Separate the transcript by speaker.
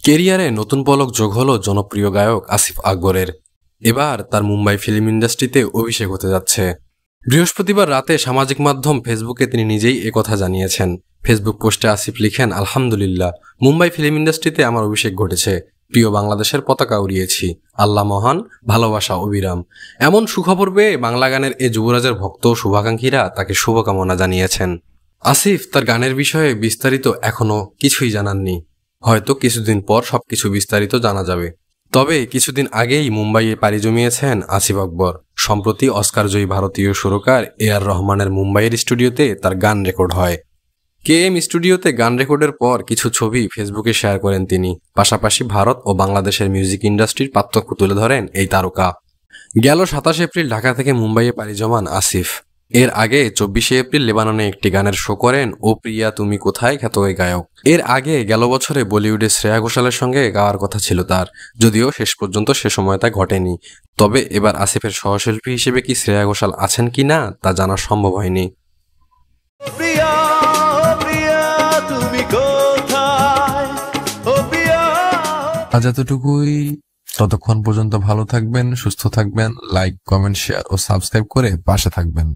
Speaker 1: কেরিয়ারে নতুন পলক যোগ হলো জনপ্রিয় গায়ক আসিফ আকবরের। এবার তার মুম্বাই ফিল্ম ইন্ডাস্ট্রিতে অভিষেক হতে যাচ্ছে। বৃহস্পতিবার রাতে সামাজিক মাধ্যম ফেসবুকে তিনি নিজেই একথা জানিয়েছেন। ফেসবুক পোস্টে আসিফ লিখেন, আলহামদুলিল্লাহ, মুম্বাই ফিল্ম ইন্ডাস্ট্রিতে আমার অভিষেক ঘটেছে। প্রিয় বাংলাদেশের পতাকা উড়িয়েছি। আল্লাহ মহান, ভালোবাসা অবিরাম। এমন সুখবর পেয়ে বাংলা গানের এ যুবরাজের ভক্ত ও শুভাকাঙ্ক্ষীরা তাকে শুভকামনা জানিয়েছেন। আসিফ তার গানের বিষয়ে বিস্তারিত এখনও কিছুই জানাননি। হয়তো কিছুদিন পর সবকিছু বিস্তারিত জানা যাবে। তবে কিছুদিন আগেই মুম্বাইয়ে পাড়ি জমিয়েছেন আসিফ আকবর। সম্প্রতি অস্কারজয়ী ভারতীয় সুরকার এআর রহমানের মুম্বাইয়ের স্টুডিওতে তার গান রেকর্ড হয়। কেএম স্টুডিওতে গান রেকর্ডের পর কিছু ছবি ফেসবুকে শেয়ার করেন তিনি। পাশাপাশি ভারত ও বাংলাদেশের মিউজিক ইন্ডাস্ট্রির পার্থক্য তুলে ধরেন এই তারকা। গেল 27 এপ্রিল ঢাকা থেকে মুম্বাইয়ে পাড়ি জমান আসিফ। এর আগে 24 এপ্রিল লেবাননে একটি গানের শো করেন ও প্রিয়া তুমি কোথায় খ্যাত এই গায়ক। এর আগে গেল বছরে বলিউডে শ্রেয়া ঘোষালের সঙ্গে গাওয়ার কথা ছিল তার, যদিও শেষ পর্যন্ত সে সময় তা ঘটেনি। তবে এবার আসিফের সহশিল্পী হিসেবে কি শ্রেয়া ঘোষাল আছেন কি না তা জানা সম্ভব হয়নি।
Speaker 2: আজ এতটুকুই। ততক্ষণ পর্যন্ত ভালো থাকবেন, সুস্থ থাকবেন। লাইক, কমেন্ট, শেয়ার ও সাবস্ক্রাইব করে পাশে থাকবেন।